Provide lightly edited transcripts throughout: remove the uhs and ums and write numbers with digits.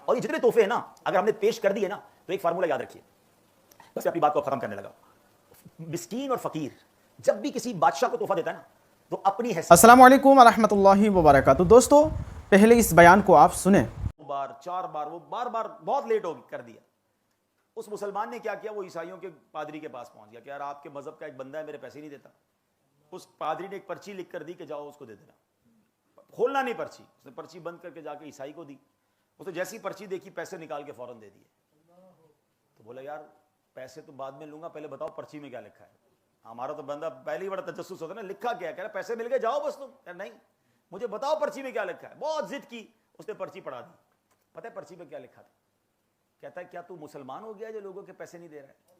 اور یہ جتنے تحفے ہیں نا اگر ہم نے پیش کر دیے نا تو ایک فارمولا یاد رکھیے، بس اپنی بات کو ختم کرنے لگا. مسکین اور فقیر جب بھی کسی بادشاہ کو تحفہ دیتا ہے نا تو اپنی حیثیت. السلام علیکم ورحمۃ اللہ وبرکاتہ. دوستو پہلے اس بیان کو آپ سنیں. چار بار وہ بار بہت لیٹ ہو کر دیا. اس مسلمان نے کیا کیا، وہ عیسائیوں کے پادری کے پاس پہنچ گیا کہ یار آپ کے مذہب کا ایک بندہ ہے میرے پیسے نہیں دیتا. اس پادری نے ایک پرچی لکھ کر دی کہ جاؤ اس کو دے دینا. کھولنا نہیں پرچی، اس نے پرچی بند کر کے جا کے عیسائی کو دی. اس نے جیسی پرچی دیکھی پیسے نکال کے فوراً دے دیے. تو بولا یار پیسے تو بعد میں لوں گا، پہلے بتاؤ پرچی میں کیا لکھا ہے. ہمارا تو بندہ پہلے ہی بڑا تجسس ہوتا ہے نا، لکھا کیا، کہہ رہا پیسے مل گئے جاؤ بس تم. یار نہیں، مجھے بتاؤ پرچی میں کیا لکھا ہے. بہت ضد کی، اس نے پرچی پڑھا دی. پتہ ہے پرچی میں کیا لکھا تھا؟ کہتا ہے کیا تو مسلمان ہو گیا جو لوگوں کے پیسے نہیں دے رہا ہے؟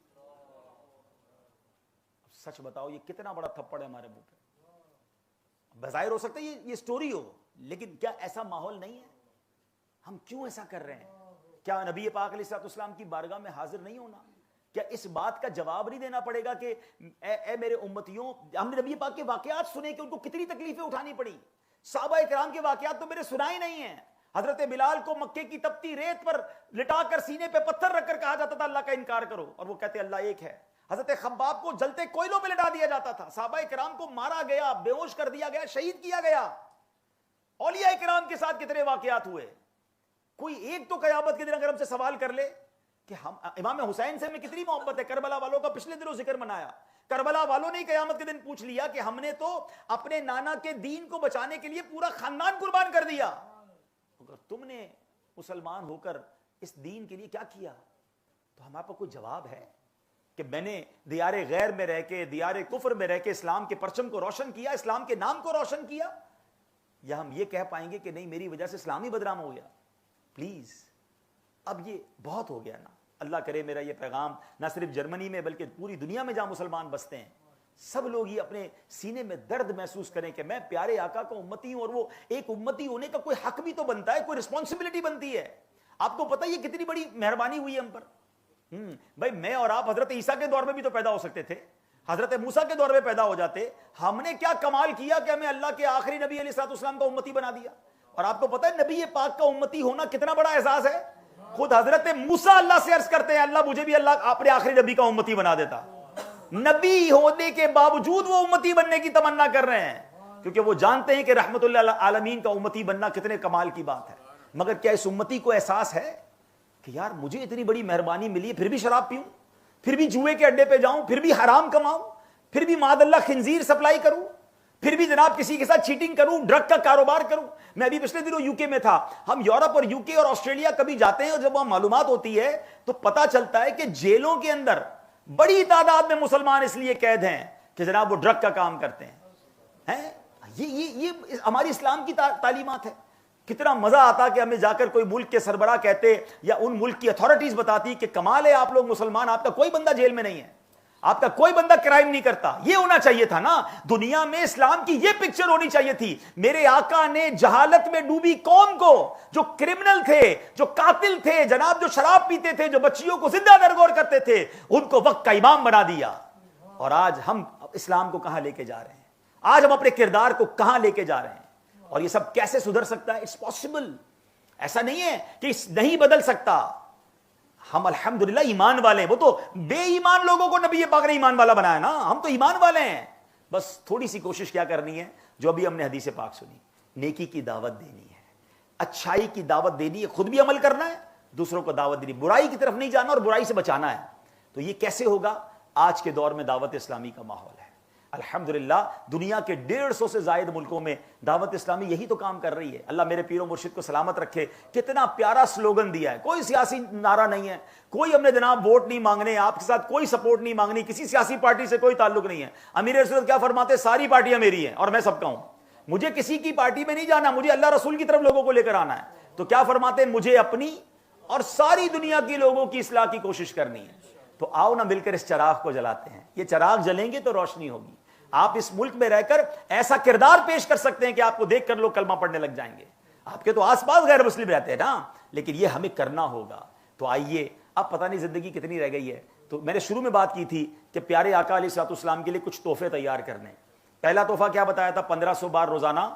سچ بتاؤ یہ کتنا بڑا تھپڑ ہے ہمارے منہ پہ. بظاہر ہو سکتا ہے یہ سٹوری ہو، لیکن کیا ایسا ماحول نہیں ہے؟ ہم کیوں ایسا کر رہے ہیں؟ کیا نبی پاک علیہ الصلوۃ والسلام کی بارگاہ میں حاضر نہیں ہونا؟ کیا اس بات کا جواب نہیں دینا پڑے گا کہ اے میرے امتیوں، ہم نے نبی پاک کے واقعات سنے کہ ان کو کتنی تکلیفیں اٹھانی پڑی. صحابہ کرام کے واقعات تو میرے سنائے نہیں ہیں. حضرت بلال کو مکے کی تپتی ریت پر لٹا کر سینے پہ پتھر رکھ کر کہا جاتا تھا اللہ کا انکار کرو، اور وہ کہتے اللہ ایک ہے. حضرت خباب کو جلتے کوئلوں پہ لٹا دیا جاتا تھا. صحابہ کرام کو مارا گیا، بے ہوش کر دیا گیا، شہید کیا گیا. اولیاء کرام کے ساتھ کتنے واقعات ہوئے. کوئی ایک تو قیامت کے دن اگر ہم سے سوال کر لے کہ ہم امام حسین سے ہمیں کتنی محبت ہے. کربلا والوں کا پچھلے دنوں ذکر منایا. کربلا والوں نے قیامت کے دن پوچھ لیا کہ ہم نے تو اپنے نانا کے دین کو بچانے کے لیے پورا خاندان قربان کر دیا، اگر تم نے مسلمان ہو کر اس دین کے لیے کیا کیا؟ تو ہمارے پاس کوئی جواب ہے کہ میں نے دیار غیر میں رہ کے، دیار کفر میں رہ کے اسلام کے پرچم کو روشن کیا، اسلام کے نام کو روشن کیا؟ یا ہم یہ کہہ پائیں گے کہ نہیں میری وجہ سے اسلام ہی بدنام ہو گیا؟ پلیز اب یہ بہت ہو گیا نا. اللہ کرے میرا یہ پیغام نہ صرف جرمنی میں بلکہ پوری دنیا میں جہاں مسلمان بستے ہیں سب لوگ یہ اپنے سینے میں درد محسوس کریں کہ میں پیارے آقا کا امتی ہوں، اور وہ ایک امتی ہونے کا کوئی حق بھی تو بنتا ہے، کوئی رسپانسبلٹی بنتی ہے. آپ کو پتہ یہ کتنی بڑی مہربانی ہوئی ہے ہم پر. بھائی میں اور آپ حضرت عیسیٰ کے دور میں بھی تو پیدا ہو سکتے تھے، حضرت موسیٰ کے دور میں پیدا ہو جاتے. ہم نے کیا کمال کیا کہ ہمیں اللہ کے آخری نبی علیہ الصلوۃ والسلام کا امتی بنا دیا. اور آپ کو پتہ ہے نبی پاک کا امتی ہونا کتنا بڑا اعزاز ہے. خود حضرت موسیٰ اللہ سے عرض کرتے ہیں اللہ مجھے بھی اللہ اپنے آخری نبی کا امتی بنا دیتا. نبی ہونے کے باوجود وہ امتی بننے کی تمنا کر رہے ہیں کیونکہ وہ جانتے ہیں کہ رحمت اللہ عالمین کا امتی بننا کتنے کمال کی بات ہے. مگر کیا اس امتی کو احساس ہے کہ یار مجھے اتنی بڑی مہربانی ملی ہے پھر بھی شراب پیوں، پھر بھی جوئے کے اڈے پہ جاؤں، پھر بھی حرام کماؤں، پھر بھی معاذ اللہ خنزیر سپلائی کروں، پھر بھی جناب کسی کے ساتھ چیٹنگ کروں، ڈرگ کا کاروبار کروں. میں ابھی پچھلے دنوں یو کے میں تھا. ہم یورپ اور یو کے اور آسٹریلیا کبھی جاتے ہیں اور جب وہاں معلومات ہوتی ہے تو پتا چلتا ہے کہ جیلوں کے اندر بڑی تعداد میں مسلمان اس لیے قید ہیں کہ جناب وہ ڈرگ کا کام کرتے ہیں. یہ ہماری اسلام کی تعلیمات ہے. کتنا مزہ آتا کہ ہمیں جا کر کوئی ملک کے سربراہ کہتے یا ان ملک کی اتھارٹیز بتاتی کہ کمال ہے آپ لوگ مسلمان، آپ کا کوئی بندہ جیل میں نہیں ہے، آپ کا کوئی بندہ کرائم نہیں کرتا. یہ ہونا چاہیے تھا نا دنیا میں. اسلام کی یہ پکچر ہونی چاہیے تھی. میرے آقا نے جہالت میں ڈوبی قوم کو، جو کرمنل تھے، جو قاتل تھے جناب، جو شراب پیتے تھے، جو بچیوں کو زندہ درگور کرتے تھے، ان کو وقت کا امام بنا دیا. اور آج ہم اسلام کو کہاں لے کے جا رہے ہیں؟ آج ہم اپنے کردار کو کہاں لے کے جا رہے ہیں؟ اور یہ سب کیسے سدھر سکتا ہے؟ It's possible. ایسا نہیں ہے کہ نہیں بدل سکتا. ہم الحمدللہ ایمان والے ہیں. وہ تو بے ایمان لوگوں کو نبی پاک نے ایمان والا بنایا نا. ہم تو ایمان والے ہیں. بس تھوڑی سی کوشش کیا کرنی ہے، جو ابھی ہم نے حدیث پاک سنی، نیکی کی دعوت دینی ہے، اچھائی کی دعوت دینی ہے، خود بھی عمل کرنا ہے، دوسروں کو دعوت دینی، برائی کی طرف نہیں جانا اور برائی سے بچانا ہے. تو یہ کیسے ہوگا؟ آج کے دور میں دعوت اسلامی کا ماحول ہے. الحمدللہ دنیا کے 150 سے زائد ملکوں میں دعوت اسلامی یہی تو کام کر رہی ہے. اللہ میرے پیر و مرشد کو سلامت رکھے. کتنا پیارا سلوگن دیا ہے. کوئی سیاسی نعرہ نہیں ہے، کوئی ہم نے جناب ووٹ نہیں مانگنے، آپ کے ساتھ کوئی سپورٹ نہیں مانگنی، کسی سیاسی پارٹی سے کوئی تعلق نہیں ہے. امیر رسول کیا فرماتے؟ ساری پارٹیاں میری ہیں اور میں سب کا ہوں. مجھے کسی کی پارٹی میں نہیں جانا، مجھے اللہ رسول کی طرف لوگوں کو لے کر آنا ہے. تو کیا فرماتے ہیں؟ مجھے اپنی اور ساری دنیا کی لوگوں کی اصلاح کی کوشش کرنی ہے. تو آؤ نہ مل کر اس چراغ کو جلاتے ہیں. یہ چراغ جلیں گے تو روشنی ہوگی. آپ اس ملک میں رہ کر ایسا کردار پیش کر سکتے ہیں کہ آپ کو دیکھ کر لوگ کلمہ پڑھنے لگ جائیں گے. آپ کے تو آس پاس غیر مسلم رہتے ہیں نا، لیکن یہ ہمیں کرنا ہوگا. تو آئیے، اب پتہ نہیں زندگی کتنی رہ گئی ہے. تو میں نے شروع میں بات کی تھی کہ پیارے آقا علیہ الصلوۃ والسلام کے لیے کچھ تحفے تیار کرنے. پہلا تحفہ کیا بتایا تھا؟ 1500 بار روزانہ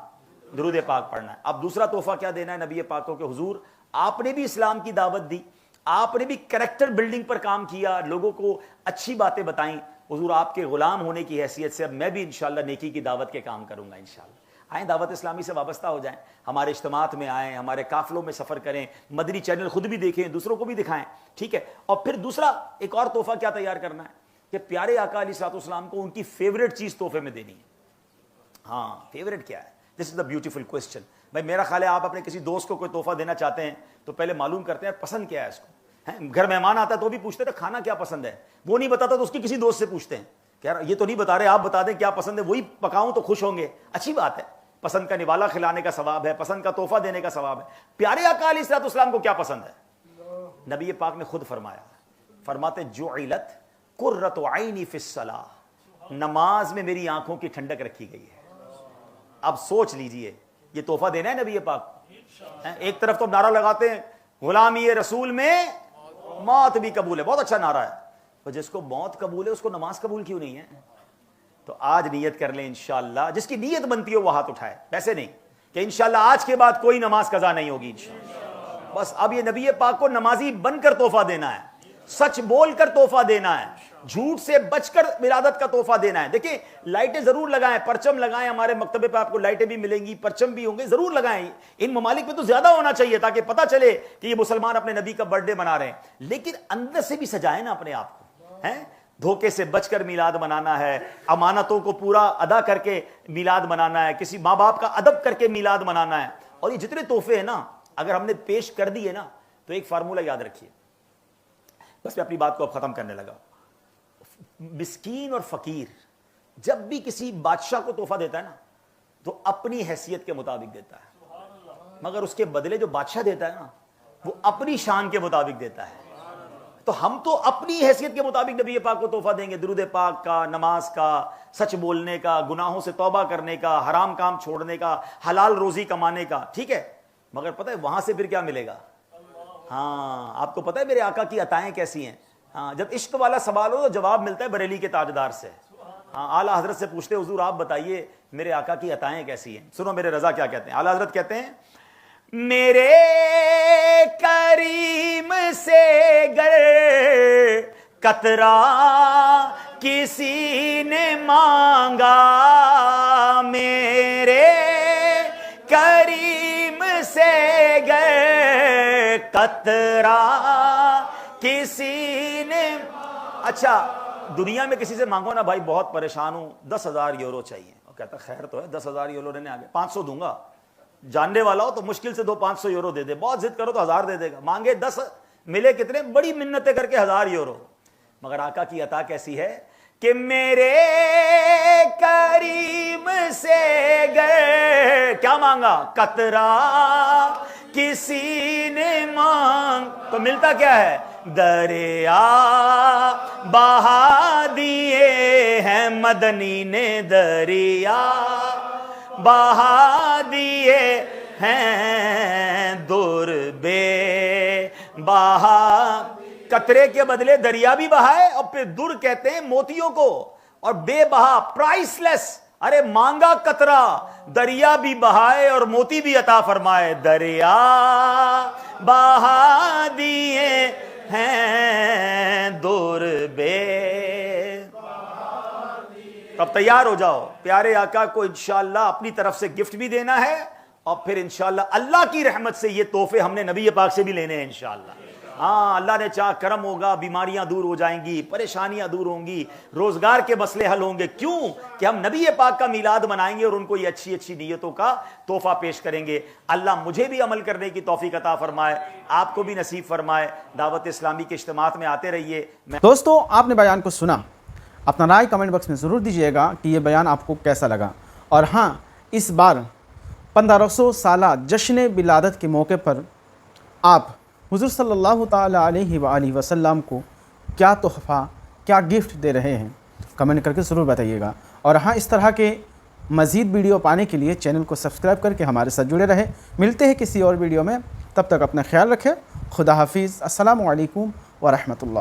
درود پاک پڑھنا ہے. اب دوسرا تحفہ کیا دینا ہے نبی پاک کو کہ حضور آپ نے بھی اسلام کی دعوت دی, آپ نے بھی کریکٹر بلڈنگ پر کام کیا, لوگوں کو اچھی باتیں بتائیں. حضور آپ کے غلام ہونے کی حیثیت سے اب میں بھی انشاءاللہ نیکی کی دعوت کے کام کروں گا انشاءاللہ. آئیں دعوت اسلامی سے وابستہ ہو جائیں, ہمارے اجتماعات میں آئیں, ہمارے قافلوں میں سفر کریں, مدنی چینل خود بھی دیکھیں, دوسروں کو بھی دکھائیں, ٹھیک ہے. اور پھر دوسرا ایک اور تحفہ کیا تیار کرنا ہے کہ پیارے آقا علیہ الصلوۃ والسلام کو ان کی فیوریٹ چیز تحفے میں دینی ہے. ہاں فیوریٹ کیا ہے؟ دس از دا بیوٹیفل کوسچن. بھائی میرا خیال ہے آپ اپنے کسی دوست کو کوئی تحفہ دینا چاہتے ہیں تو پہلے معلوم کرتے ہیں پسند کیا ہے اس کو. گھر مہمان آتا ہے تو بھی پوچھتے ہیں کھانا کیا پسند ہے, وہ نہیں بتاتا تو اس کی کسی دوست سے پوچھتے ہیں کہ یار یہ تو نہیں بتا رہے, آپ بتا دیں کیا پسند ہے, وہی پکاؤں تو خوش ہوں گے. اچھی بات ہے, پسند کا نوالا کھلانے کا ثواب ہے, پسند کا تحفہ دینے کا ثواب ہے. پیارے آقا علیہ الصلوۃ والسلام کو کیا پسند ہے؟ نبی پاک نے خود فرمایا, فرماتے جعلت قرۃ عینی فی الصلاۃ, نماز میں میری آنکھوں کی ٹھنڈک رکھی گئی ہے. اب سوچ لیجئے یہ تحفہ دینا ہے نبی پاک. ایک طرف تو نعرہ لگاتے ہیں غلامی رسول میں موت بھی قبول ہے, بہت اچھا نعرہ ہے, تو جس کو موت قبول ہے اس کو نماز قبول کیوں نہیں ہے؟ تو آج نیت کر لیں انشاءاللہ, جس کی نیت بنتی ہو وہ ہاتھ اٹھائے. ویسے نہیں کہ انشاءاللہ آج کے بعد کوئی نماز قضا نہیں ہوگی انشاءاللہ. بس اب یہ نبی پاک کو نمازی بن کر تحفہ دینا ہے, سچ بول کر تحفہ دینا ہے, جھوٹ سے بچ کر ولادت کا تحفہ دینا ہے. دیکھیں لائٹیں ضرور لگائیں, پرچم لگائیں, ہمارے مکتبے پہ آپ کو لائٹیں بھی ملیں گی, پرچم بھی ہوں گے, ضرور لگائیں. ان ممالک میں تو زیادہ ہونا چاہیے تاکہ پتہ چلے کہ یہ مسلمان اپنے نبی کا برتھ ڈے منا رہے ہیں. لیکن اندر سے بھی سجائیں نا اپنے آپ کو, ہیں دھوکے سے بچ کر میلاد منانا ہے, امانتوں کو پورا ادا کر کے میلاد منانا ہے, کسی ماں باپ کا ادب کر کے میلاد منانا ہے. اور یہ جتنے تحفے ہیں نا اگر ہم نے پیش کر دیے نا تو ایک فارمولہ یاد رکھیے. بس میں اپنی بات کو اب ختم کرنے لگا. مسکین اور فقیر جب بھی کسی بادشاہ کو تحفہ دیتا ہے نا تو اپنی حیثیت کے مطابق دیتا ہے, مگر اس کے بدلے جو بادشاہ دیتا ہے نا وہ اپنی شان کے مطابق دیتا ہے. تو ہم تو اپنی حیثیت کے مطابق نبی پاک کو تحفہ دیں گے, درود پاک کا, نماز کا, سچ بولنے کا, گناہوں سے توبہ کرنے کا, حرام کام چھوڑنے کا, حلال روزی کمانے کا, ٹھیک ہے. مگر پتہ ہے وہاں سے پھر کیا ملے گا؟ ہاں آپ کو پتہ ہے میرے آقا کی عطائیں کیسی ہیں. ہاں جب عشق والا سوال ہو تو جواب ملتا ہے بریلی کے تاجدار سے. ہاں اعلیٰ حضرت سے پوچھتے حضور آپ بتائیے میرے آقا کی عطائیں کیسی ہیں. سنو میرے رضا کیا کہتے ہیں. اعلیٰ حضرت کہتے ہیں میرے کریم سے گر قطرہ کسی نے مانگا, میرے کریم سے گر قطرہ کسی نے. اچھا دنیا میں کسی سے مانگو نا بھائی بہت پریشان ہوں 10,000 یورو چاہیے, اور کہتا خیر تو ہے 10,000 یورو لینے آگے 500 دوں گا. جاننے والا ہو تو مشکل سے 500 یورو دے دے, بہت ضد کرو تو 1000 دے دے گا. مانگے 10 ملے کتنے, بڑی منتیں کر کے 1000 یورو. مگر آقا کی عطا کیسی ہے کہ میرے کریم سے گئے کیا مانگا, قطرہ کسی نے مانگ, تو ملتا کیا ہے, دریا بہا دیے ہیں مدنی نے, دریا بہا دیے ہیں دور بے بہا. قطرے کے بدلے دریا بھی بہائے, اور پھر در کہتے ہیں موتیوں کو, اور بے بہا پرائس لیس. ارے مانگا قطرہ, دریا بھی بہائے اور موتی بھی عطا فرمائے. دریا بہا دیے ہیں دور بے. اب تیار ہو جاؤ, پیارے آقا کو انشاءاللہ اپنی طرف سے گفٹ بھی دینا ہے, اور پھر انشاءاللہ اللہ کی رحمت سے یہ تحفے ہم نے نبی پاک سے بھی لینے ہیں انشاءاللہ. ہاں اللہ نے چاہ کرم ہوگا, بیماریاں دور ہو جائیں گی, پریشانیاں دور ہوں گی, روزگار کے مسئلے حل ہوں گے. کیوں کہ ہم نبی پاک کا میلاد منائیں گے اور ان کو یہ اچھی اچھی نیتوں کا تحفہ پیش کریں گے. اللہ مجھے بھی عمل کرنے کی توفیق عطا فرمائے, آپ کو بھی نصیب فرمائے. دعوت اسلامی کے اجتماعات میں آتے رہیے. دوستو آپ نے بیان کو سنا, اپنا رائے کمنٹ باکس میں ضرور دیجیے گا کہ یہ بیان آپ کو کیسا لگا. اور ہاں اس بار 1500 سالہ جشن ولادت کے موقع پر آپ حضور صلی اللہ تعالیٰ علیہ وآلہ وسلم کو کیا تحفہ کیا گفٹ دے رہے ہیں کمنٹ کر کے ضرور بتائیے گا. اور ہاں اس طرح کے مزید ویڈیو پانے کے لیے چینل کو سبسکرائب کر کے ہمارے ساتھ جڑے رہے. ملتے ہیں کسی اور ویڈیو میں, تب تک اپنا خیال رکھیں. خدا حافظ. السلام علیکم ورحمۃ اللہ.